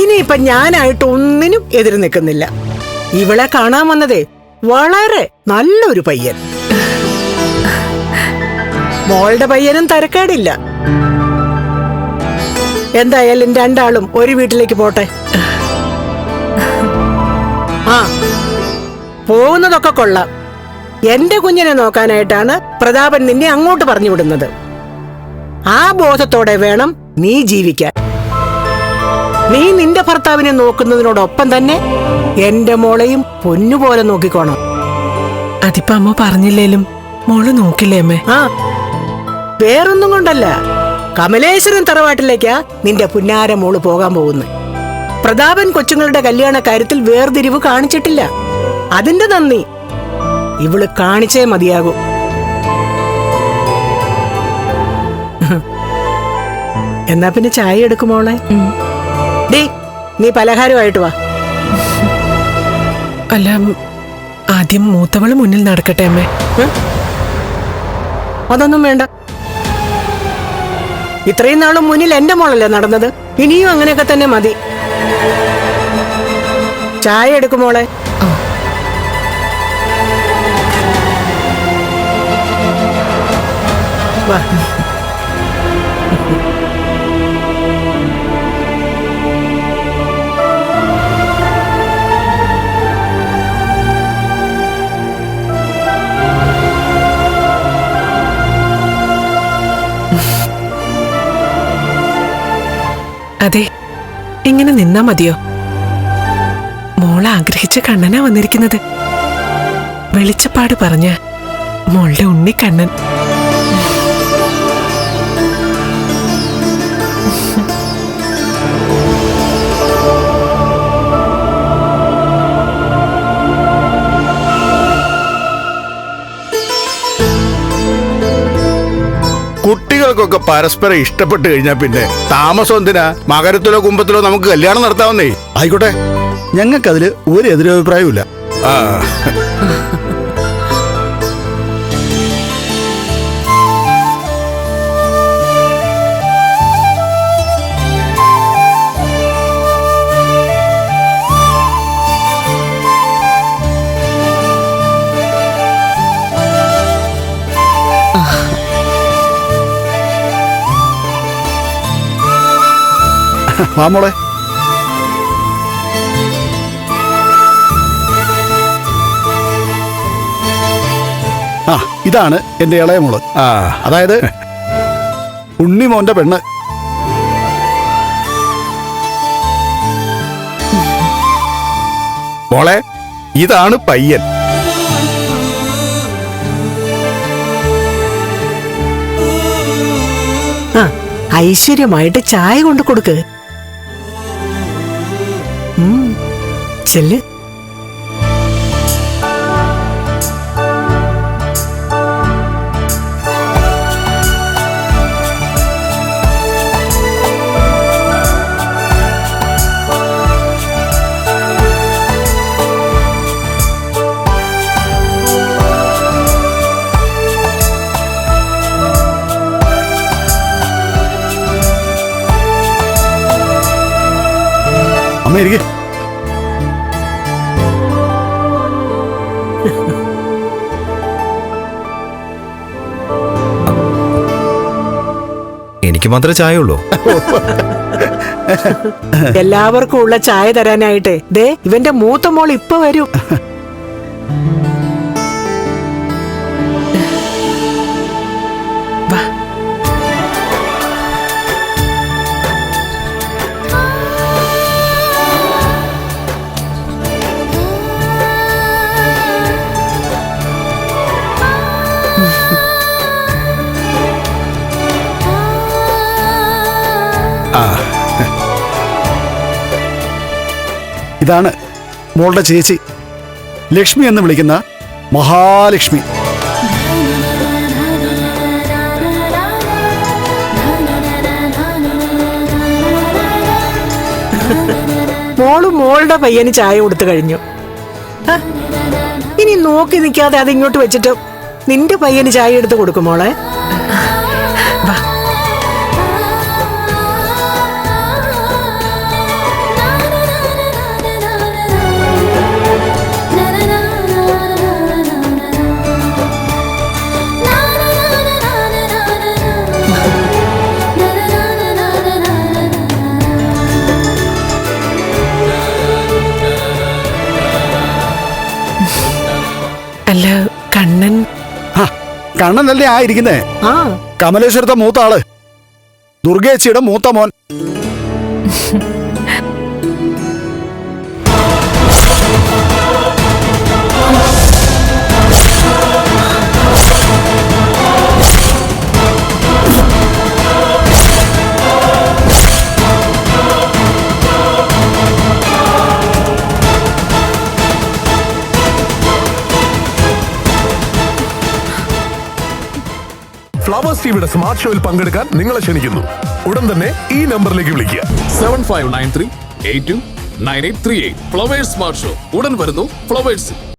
ഇനിയിപ്പൊ ഞാനായിട്ട് ഒന്നിനും എതിര് നിൽക്കുന്നില്ല. ഇവളെ കാണാൻ വന്നതേ വളരെ നല്ലൊരു പയ്യൻ. മോളുടെ പയ്യനും തരക്കേടില്ല. എന്തായാലും രണ്ടാളും ഒരു വീട്ടിലേക്ക് പോട്ടെ. ആ, പോകുന്നതൊക്കെ കൊള്ളാം. എന്റെ കുഞ്ഞിനെ നോക്കാനായിട്ടാണ് പ്രതാപൻ നിന്നെ അങ്ങോട്ട് പറഞ്ഞു വിടുന്നത്. ആ ബോധത്തോടെ വേണം നീ ജീവിക്കാൻ. നീ നിന്റെ ഭർത്താവിനെ നോക്കുന്നതിനോടൊപ്പം തന്നെ എന്റെ മോളെയും പൊന്നുപോലെ നോക്കിക്കോണം. അതിപ്പോ അമ്മ പറഞ്ഞില്ലേലും മോള് നോക്കില്ലേ അമ്മേ? ആ, വേറൊന്നും കൊണ്ടല്ല. കമലേശ്വരൻ തറവാട്ടിലേക്കാ നിന്റെ പുന്നാര മോള് പോകാൻ പോകുന്നത്. പ്രതാപൻ കൊച്ചുങ്ങളുടെ കല്യാണ കാര്യത്തിൽ വേർതിരിവ് കാണിച്ചിട്ടില്ല. അതിന്റെ നന്ദി ഇവള് കാണിച്ചേ മതിയാകൂ. എന്നാ പിന്നെ ചായ എടുക്കുമോളെ? ഡേ, നീ പലഹാരമായിട്ട് വാ. അല്ല, ആദ്യം മൂത്തവള് മുന്നിൽ നടക്കട്ടെ അമ്മേ. അതൊന്നും വേണ്ട. ഇത്രയും നാളും മുന്നിൽ എന്റെ മോളല്ലേ നടന്നത്. ഇനിയും അങ്ങനെയൊക്കെ തന്നെ മതി. ചായ എടുക്കുമോളെ? വാ. അതെ, ഇങ്ങനെ നിന്നാ മതിയോ? മോളെ ആഗ്രഹിച്ച കണ്ണനാ വന്നിരിക്കുന്നത്. വെളിച്ചപ്പാട് പറഞ്ഞ മോളുടെ ഉണ്ണിക്കണ്ണൻ. കുട്ടികൾക്കൊക്കെ പരസ്പരം ഇഷ്ടപ്പെട്ട് കഴിഞ്ഞാൽ പിന്നെ താമസം എന്തിനാ? മകരത്തിലോ കുംഭത്തിലോ നമുക്ക് കല്യാണം നടത്താവുന്നേ. ആയിക്കോട്ടെ, ഞങ്ങൾക്കതില് ഒരു എതിരഭിപ്രായമില്ല. ആ, വാ മോളെ. ആ, ഇതാണ് എന്റെ ഇളയ മോള്. അതായത് ഉണ്ണിമോന്റെ പെണ്ണ്. മോളെ, ഇതാണ് പയ്യൻ. ഐശ്വര്യമായിട്ട് ചായ കൊണ്ട് കൊടുക്ക്. ചെല്ല്. അമ്മ ഇരിക്കെ. എനിക്ക് മാത്രമേ ചായ ഉള്ളൂ. എല്ലാവർക്കും ഉള്ള ചായ തരാനായിട്ടേ ദേ ഇവന്റെ മൂത്ത മോൾ ഇപ്പൊ വരും. ഇതാണ് മോളുടെ ചേച്ചി, ലക്ഷ്മി എന്ന് വിളിക്കുന്ന മഹാലക്ഷ്മി. മോള് മോളുടെ പയ്യന് ചായ കൊടുത്തു കഴിഞ്ഞു. ഇനി നോക്കി നിൽക്കാതെ അതിങ്ങോട്ട് വെച്ചിട്ട് നിന്റെ പയ്യന് ചായ എടുത്ത് കൊടുക്കും മോളെ. അല്ല കണ്ണൻ ആ കണ്ണനല്ലേ ആയിരിക്കുന്നേ ആ കമലേശ്വരത്തെ മൂത്ത ആള് ദുർഗേച്ചിയുടെ മൂത്ത മോൻ. ഫ്ലവേഴ്സ് ടിവിയുടെ സ്മാർട്ട് ഷോയിൽ പങ്കെടുക്കാൻ നിങ്ങളെ ക്ഷണിക്കുന്നു. ഉടൻ തന്നെ ഈ നമ്പറിലേക്ക് വിളിക്കുക. 7593829838. ഫ്ലവേഴ്സ് സ്മാർട്ട് ഷോ ഉടൻ വരുന്നു ഫ്ലവേഴ്സ്.